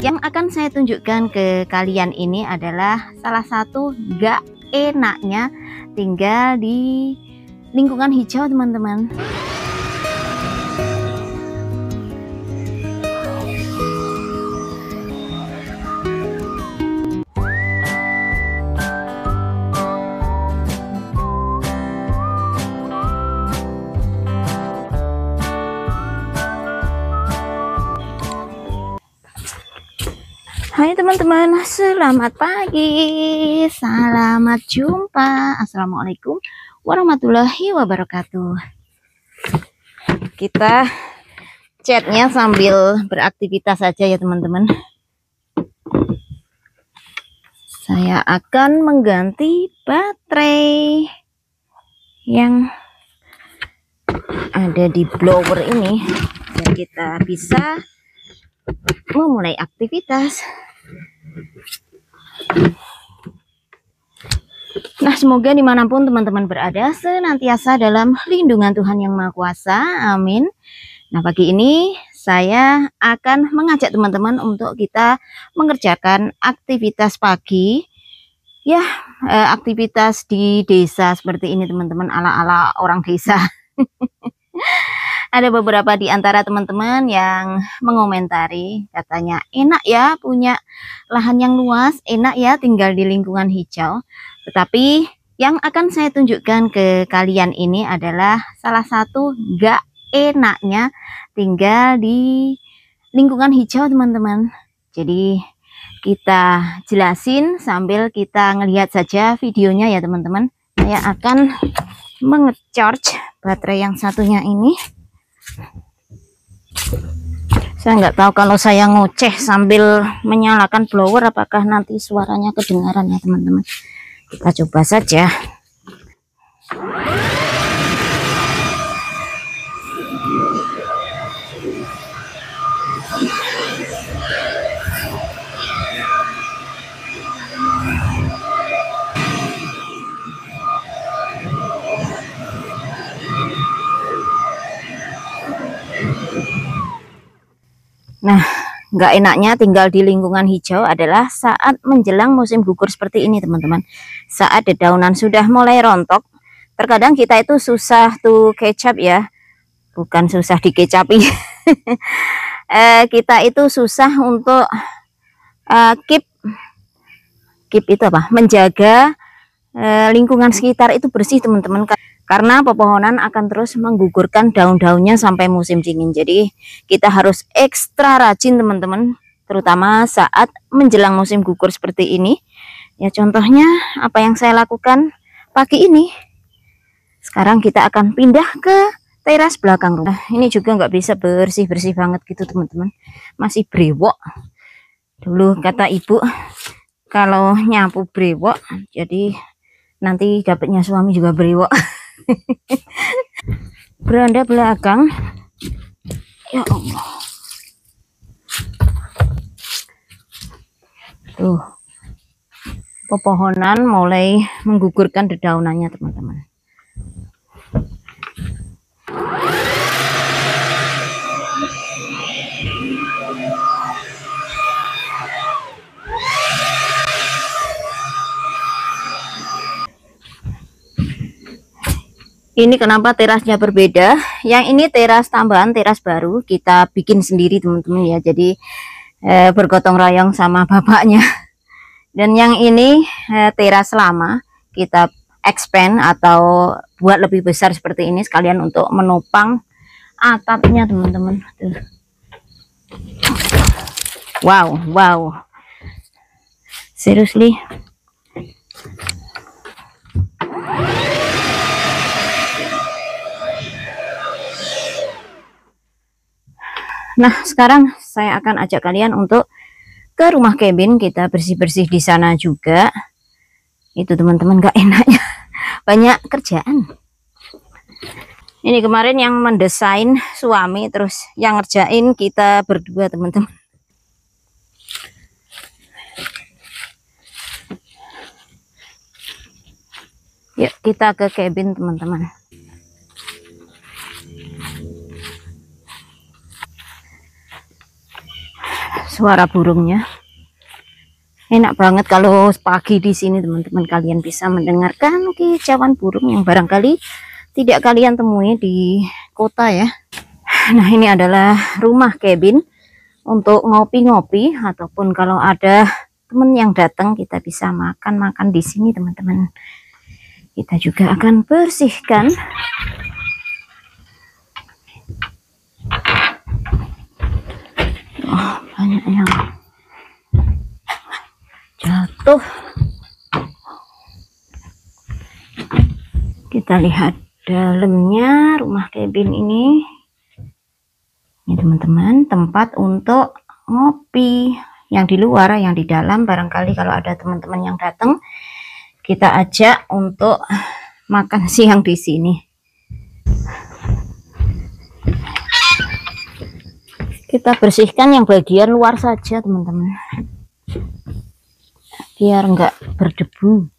Yang akan saya tunjukkan ke kalian ini adalah salah satu gak enaknya tinggal di lingkungan hijau, teman-teman. Hai teman-teman, selamat pagi, selamat jumpa. Assalamualaikum warahmatullahi wabarakatuh. Kita chatnya sambil beraktivitas saja ya teman-teman. Saya akan mengganti baterai yang ada di blower ini dan kita bisa memulai aktivitas. Nah, semoga dimanapun teman-teman berada senantiasa dalam lindungan Tuhan Yang Maha Kuasa. Amin. Nah, pagi ini saya akan mengajak teman-teman untuk kita mengerjakan aktivitas pagi. Ya, aktivitas di desa seperti ini teman-teman, ala-ala orang desa. Ada beberapa di antara teman-teman yang mengomentari, katanya enak ya punya lahan yang luas, enak ya tinggal di lingkungan hijau. Tetapi yang akan saya tunjukkan ke kalian ini adalah salah satu gak enaknya tinggal di lingkungan hijau, teman-teman. Jadi kita jelasin sambil kita ngelihat saja videonya ya teman-teman. Saya akan mengecharge baterai yang satunya ini. Saya nggak tahu kalau saya ngoceh sambil menyalakan blower apakah nanti suaranya kedengaran ya teman-teman. Kita coba saja. Nah, nggak enaknya tinggal di lingkungan hijau adalah saat menjelang musim gugur seperti ini teman-teman. Saat dedaunan sudah mulai rontok, terkadang kita itu susah tuh kecap ya, bukan susah dikecapi. Kita itu susah untuk keep itu apa? Menjaga lingkungan sekitar itu bersih teman-teman. Karena pepohonan akan terus menggugurkan daun-daunnya sampai musim dingin. Jadi kita harus ekstra rajin teman-teman, terutama saat menjelang musim gugur seperti ini. Ya contohnya apa yang saya lakukan pagi ini. Sekarang kita akan pindah ke teras belakang rumah. Ini juga nggak bisa bersih-bersih banget gitu teman-teman. Masih brewok. Dulu kata ibu kalau nyapu brewok, jadi nanti dapatnya suami juga brewok. Beranda belakang, ya Allah, tuh pepohonan mulai menggugurkan dedaunannya teman-teman. Ini kenapa terasnya berbeda? Yang ini teras tambahan, teras baru kita bikin sendiri teman-teman ya. Jadi bergotong royong sama bapaknya. Dan yang ini teras lama kita expand atau buat lebih besar seperti ini sekalian untuk menopang atapnya teman-teman. Wow, wow. Seriously. Nah, sekarang saya akan ajak kalian untuk ke rumah cabin, kita bersih-bersih di sana juga. Itu teman-teman gak enaknya, banyak kerjaan. Ini kemarin yang mendesain suami, terus yang ngerjain kita berdua teman-teman. Yuk kita ke cabin teman-teman. suara burungnya. Enak banget kalau pagi di sini teman-teman, kalian bisa mendengarkan kicauan burung yang barangkali tidak kalian temui di kota ya. Nah, ini adalah rumah cabin untuk ngopi-ngopi, ataupun kalau ada teman yang datang kita bisa makan-makan di sini teman-teman. Kita juga akan bersihkan. Oh, banyak yang jatuh. Kita lihat dalamnya rumah cabin ini. Ini teman-teman, tempat untuk ngopi. Yang di luar, yang di dalam barangkali kalau ada teman-teman yang datang, kita ajak untuk makan siang di sini. Kita bersihkan yang bagian luar saja teman-teman, biar enggak berdebu.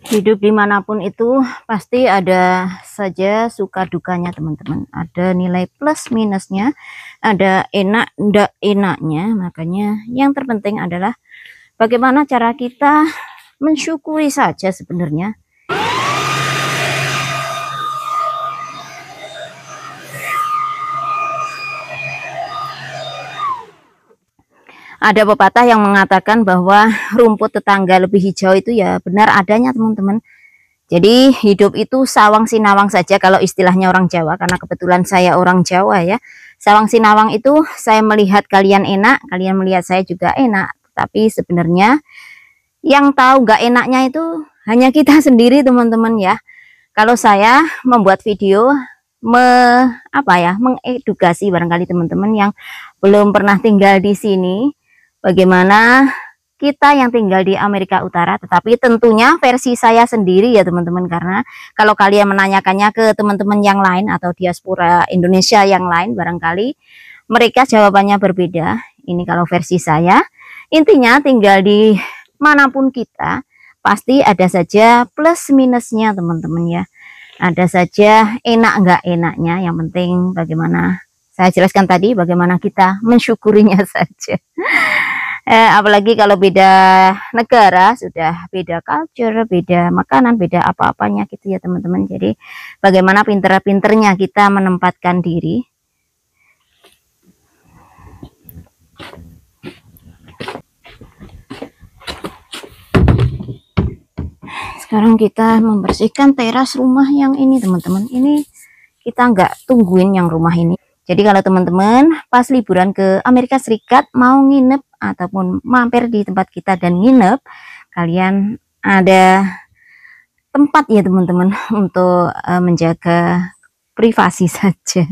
Hidup dimanapun itu pasti ada saja suka dukanya teman-teman, ada nilai plus minusnya, ada enak ndak enaknya. Makanya yang terpenting adalah bagaimana cara kita mensyukuri saja sebenarnya. Ada pepatah yang mengatakan bahwa rumput tetangga lebih hijau, itu ya benar adanya teman-teman. Jadi hidup itu sawang sinawang saja kalau istilahnya orang Jawa, karena kebetulan saya orang Jawa ya. Sawang sinawang itu saya melihat kalian enak, kalian melihat saya juga enak. Tapi sebenarnya yang tahu nggak enaknya itu hanya kita sendiri teman-teman ya. Kalau saya membuat video mengedukasi barangkali teman-teman yang belum pernah tinggal di sini, bagaimana kita yang tinggal di Amerika Utara, tetapi tentunya versi saya sendiri ya teman-teman, karena kalau kalian menanyakannya ke teman-teman yang lain atau diaspora Indonesia yang lain, barangkali mereka jawabannya berbeda. Ini kalau versi saya, intinya tinggal di manapun kita pasti ada saja plus minusnya teman-teman ya, ada saja enak nggak enaknya. Yang penting bagaimana saya jelaskan tadi, bagaimana kita mensyukurinya saja. Apalagi kalau beda negara, sudah beda culture, beda makanan, beda apa-apanya gitu ya teman-teman. Jadi bagaimana pinter-pinternya kita menempatkan diri. Sekarang kita membersihkan teras rumah yang ini teman-teman. Ini kita nggak tungguin yang rumah ini. Jadi kalau teman-teman pas liburan ke Amerika Serikat mau nginep ataupun mampir di tempat kita dan nginep, kalian ada tempat ya teman-teman untuk menjaga privasi saja.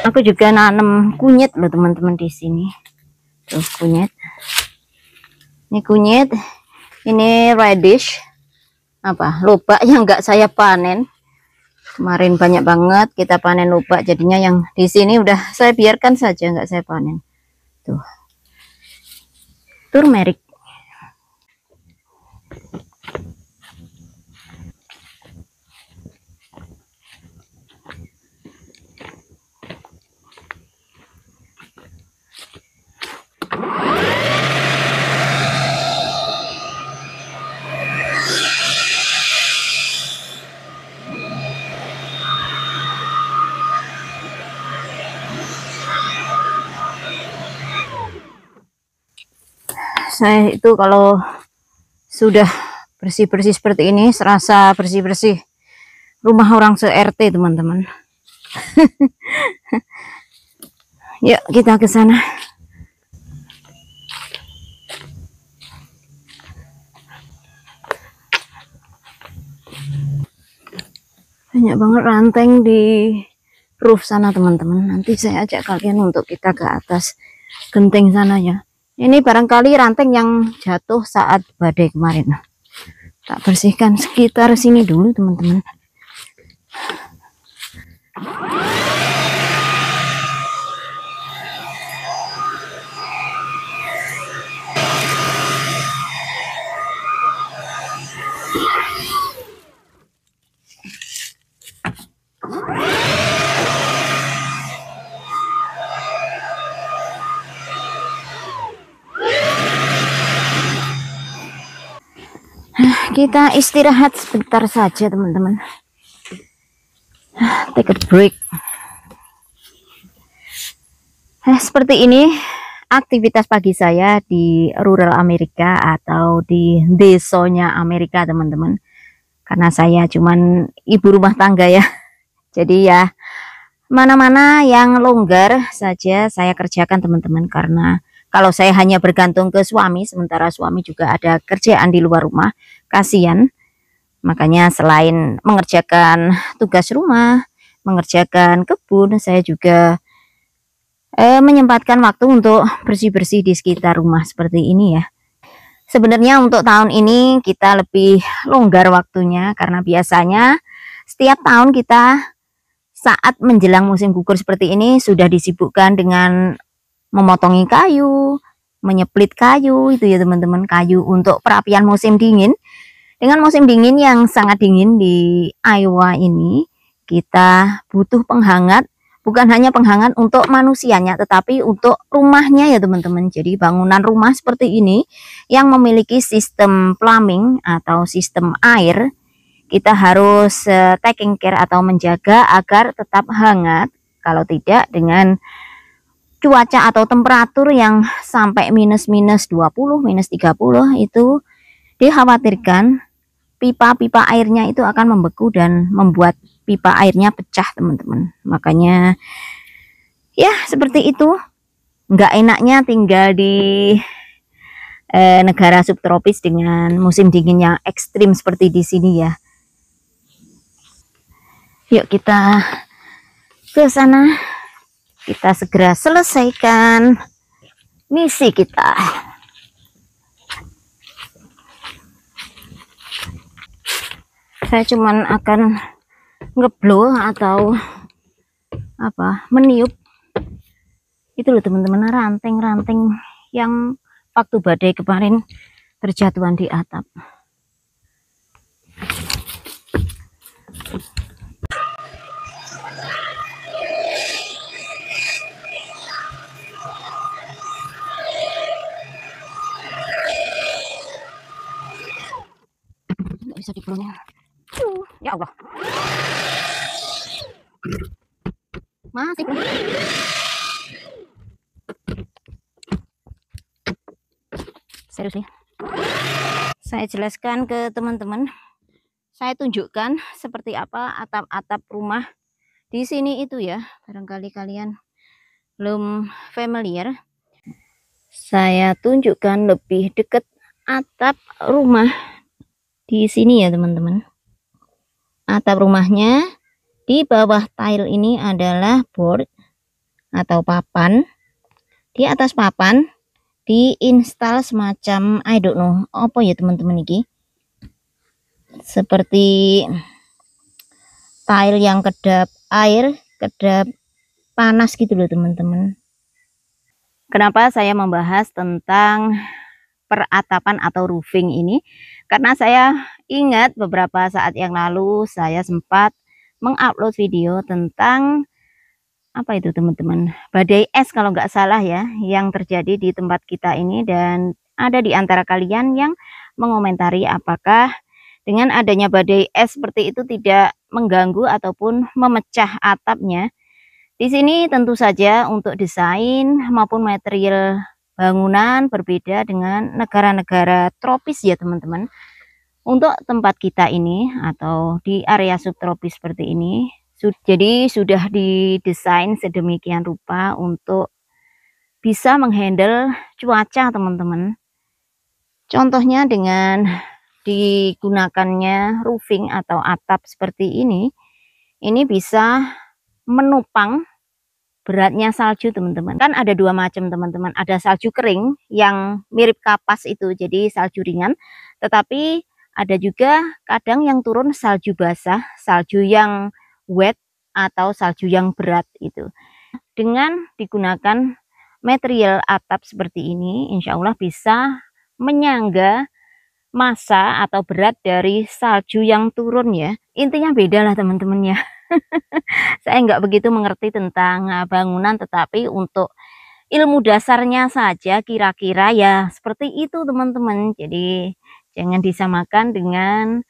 Aku juga nanam kunyit loh teman-teman di sini. Tuh kunyit. Ini kunyit. Ini radish. Apa? Lobak yang nggak saya panen. Kemarin banyak banget kita panen lobak, jadinya yang di sini udah saya biarkan saja, nggak saya panen. Tuh, turmeric. Saya itu kalau sudah bersih-bersih seperti ini, serasa bersih-bersih rumah orang se-RT, teman-teman. Yuk kita ke sana. Banyak banget ranting di roof sana, teman-teman. Nanti saya ajak kalian untuk kita ke atas genting sana ya. Ini barangkali ranting yang jatuh saat badai kemarin. Tak bersihkan sekitar sini dulu, teman-teman. Kita istirahat sebentar saja, teman-teman. Take a break. Seperti ini aktivitas pagi saya di rural Amerika atau di desanya Amerika, teman-teman. Karena saya cuman ibu rumah tangga ya. Jadi ya mana-mana yang longgar saja saya kerjakan, teman-teman. Karena kalau saya hanya bergantung ke suami, sementara suami juga ada kerjaan di luar rumah, kasihan. Makanya selain mengerjakan tugas rumah, mengerjakan kebun, saya juga menyempatkan waktu untuk bersih-bersih di sekitar rumah seperti ini ya. Sebenarnya untuk tahun ini kita lebih longgar waktunya, karena biasanya setiap tahun kita saat menjelang musim gugur seperti ini sudah disibukkan dengan memotongi kayu, menyeplit kayu itu ya teman-teman, kayu untuk perapian musim dingin. Dengan musim dingin yang sangat dingin di Iowa ini, kita butuh penghangat, bukan hanya penghangat untuk manusianya, tetapi untuk rumahnya ya teman-teman. Jadi bangunan rumah seperti ini yang memiliki sistem plumbing atau sistem air, kita harus taking care atau menjaga agar tetap hangat. Kalau tidak, dengan cuaca atau temperatur yang sampai minus 20, minus 30, itu dikhawatirkan pipa-pipa airnya itu akan membeku dan membuat pipa airnya pecah, teman-teman. Makanya ya seperti itu. Nggak enaknya tinggal di negara subtropis dengan musim dingin yang ekstrim seperti di sini ya. Yuk kita ke sana. Kita segera selesaikan misi kita. Saya cuman akan ngeblow atau apa, meniup itu loh teman-teman, ranting-ranting yang waktu badai kemarin berjatuhan di atap. Nggak bisa diblownya. Ya Allah, masih belum. Serius nih, saya jelaskan ke teman-teman, saya tunjukkan seperti apa atap-atap rumah di sini itu ya. Barangkali kalian belum familiar. Saya tunjukkan lebih dekat atap rumah di sini ya teman-teman. Atap rumahnya di bawah tile ini adalah board atau papan. Di atas papan diinstal semacam, I don't know apa ya teman-teman, ini seperti style yang kedap air, kedap panas gitu loh teman-teman. Kenapa saya membahas tentang peratapan atau roofing ini? Karena saya ingat beberapa saat yang lalu saya sempat mengupload video tentang apa itu teman-teman, badai es kalau nggak salah ya, yang terjadi di tempat kita ini. Dan ada di antara kalian yang mengomentari apakah dengan adanya badai es seperti itu tidak mengganggu ataupun memecah atapnya. Di sini tentu saja untuk desain maupun material bangunan berbeda dengan negara-negara tropis ya teman-teman. Untuk tempat kita ini atau di area subtropis seperti ini, jadi sudah didesain sedemikian rupa untuk bisa menghandle cuaca teman-teman. Contohnya dengan digunakannya roofing atau atap seperti ini bisa menopang beratnya salju teman-teman. Kan ada dua macam teman-teman, ada salju kering yang mirip kapas itu jadi salju ringan, tetapi ada juga kadang yang turun salju basah, salju yang wet atau salju yang berat itu. Dengan digunakan material atap seperti ini, insya Allah bisa menyangga massa atau berat dari salju yang turun ya. Intinya beda lah teman-teman ya. Saya nggak begitu mengerti tentang bangunan, tetapi untuk ilmu dasarnya saja kira-kira ya seperti itu teman-teman. Jadi jangan disamakan dengan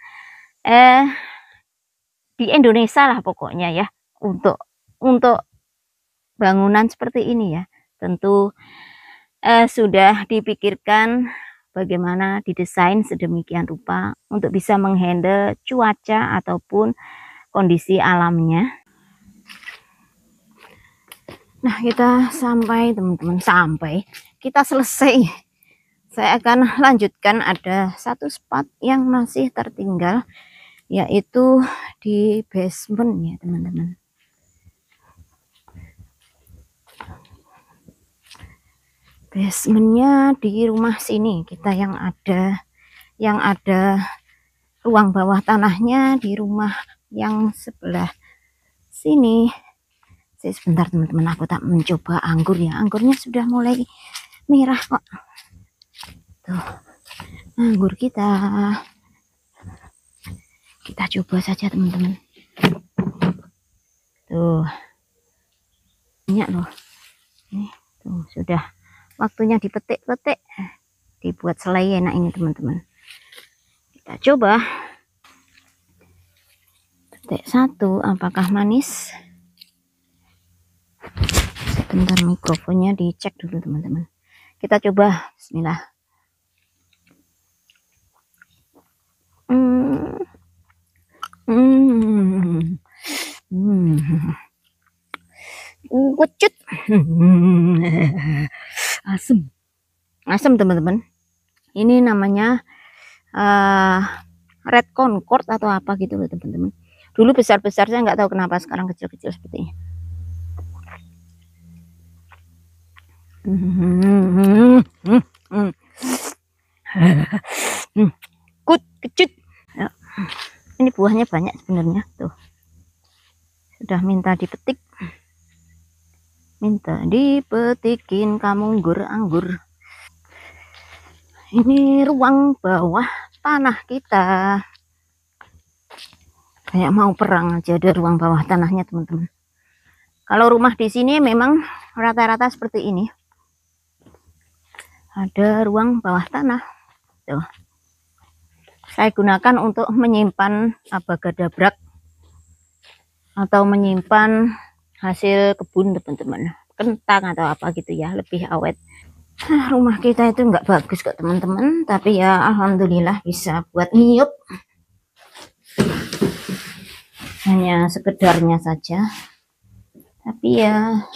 di Indonesia lah pokoknya ya, untuk bangunan seperti ini ya. Tentu sudah dipikirkan bagaimana didesain sedemikian rupa untuk bisa menghandle cuaca ataupun kondisi alamnya. Nah, kita sampai teman-teman, kita selesai. Saya akan lanjutkan, ada satu spot yang masih tertinggal, yaitu di basement ya teman-teman. Basementnya di rumah sini kita yang ada ruang bawah tanahnya di rumah yang sebelah sini. Sebentar teman-teman, aku tak mencoba anggur ya, anggurnya sudah mulai merah kok. Tuh, anggur kita coba saja teman-teman. Tuh, banyak loh. Nih, tuh sudah waktunya dipetik-petik, dibuat selai enak ini teman-teman. Kita coba petik satu, apakah manis? Sebentar, mikrofonnya dicek dulu teman-teman. Kita coba, bismillah. Kucut. Asam teman-teman. Ini namanya red concord atau apa gitu loh teman-teman. Dulu besar-besar, saya nggak tahu kenapa sekarang kecil-kecil seperti ini. Kecut. Ya. Ini buahnya banyak sebenarnya tuh. Sudah minta dipetikin kamu anggur. Ini ruang bawah tanah kita. Kayak mau perang aja ada ruang bawah tanahnya teman-teman. Kalau rumah di sini memang rata-rata seperti ini. Ada ruang bawah tanah. Tuh. Saya gunakan untuk menyimpan abagadabrak atau menyimpan hasil kebun teman-teman, kentang atau apa gitu ya, lebih awet. Rumah kita itu nggak bagus kok teman-teman, tapi ya alhamdulillah bisa buat ngiyup, hanya sekedarnya saja. Tapi ya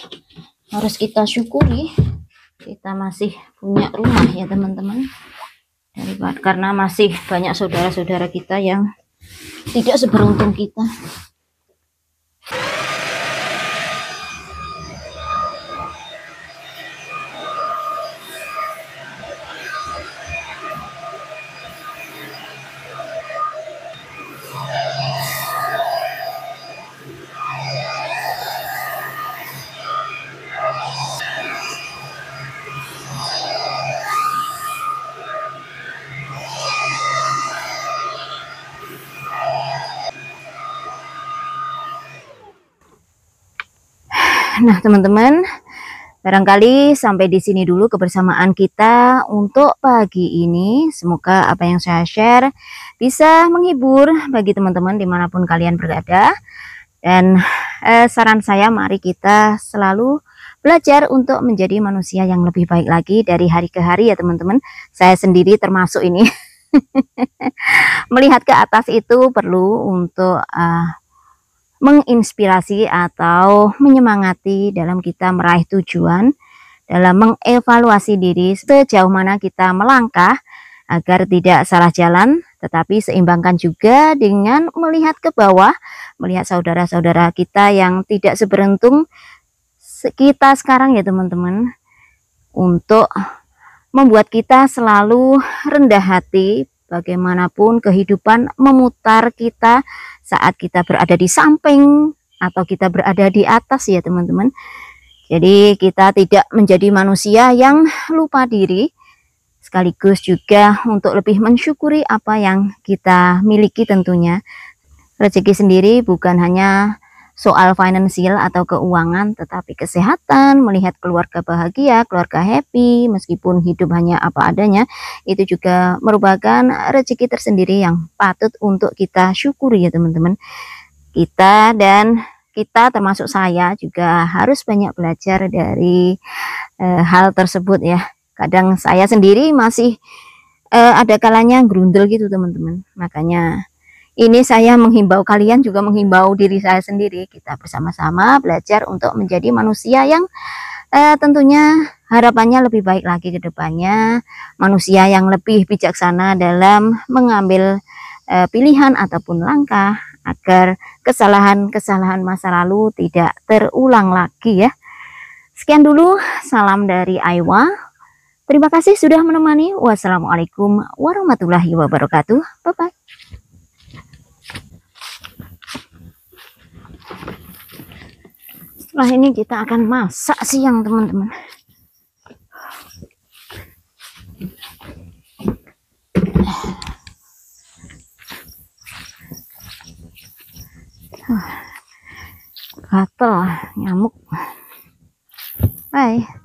harus kita syukuri kita masih punya rumah ya teman-teman, karena masih banyak saudara-saudara kita yang tidak seberuntung kita. Nah, teman-teman, barangkali sampai di sini dulu kebersamaan kita untuk pagi ini. Semoga apa yang saya share bisa menghibur bagi teman-teman dimanapun kalian berada. Dan saran saya, mari kita selalu belajar untuk menjadi manusia yang lebih baik lagi dari hari ke hari ya teman-teman. Saya sendiri termasuk ini. Melihat ke atas itu perlu untuk menginspirasi atau menyemangati dalam kita meraih tujuan, dalam mengevaluasi diri sejauh mana kita melangkah agar tidak salah jalan, tetapi seimbangkan juga dengan melihat ke bawah, melihat saudara-saudara kita yang tidak seberuntung kita sekarang ya teman-teman, untuk membuat kita selalu rendah hati bagaimanapun kehidupan memutar kita saat kita berada di samping atau kita berada di atas ya teman-teman. Jadi kita tidak menjadi manusia yang lupa diri, sekaligus juga untuk lebih mensyukuri apa yang kita miliki tentunya. Rezeki sendiri bukan hanya soal finansial atau keuangan, tetapi kesehatan, melihat keluarga bahagia, keluarga happy, meskipun hidup hanya apa adanya, itu juga merupakan rezeki tersendiri yang patut untuk kita syukuri ya teman-teman. Kita termasuk saya juga harus banyak belajar dari hal tersebut ya. Kadang saya sendiri masih ada kalanya grundel gitu teman-teman. Makanya ini saya menghimbau kalian, juga menghimbau diri saya sendiri. Kita bersama-sama belajar untuk menjadi manusia yang tentunya harapannya lebih baik lagi ke depannya. Manusia yang lebih bijaksana dalam mengambil pilihan ataupun langkah agar kesalahan-kesalahan masa lalu tidak terulang lagi ya. Sekian dulu, salam dari Aiwa. Terima kasih sudah menemani. Wassalamualaikum warahmatullahi wabarakatuh. Bye-bye. Setelah ini kita akan masak siang teman-teman. Gatel nyamuk. Bye.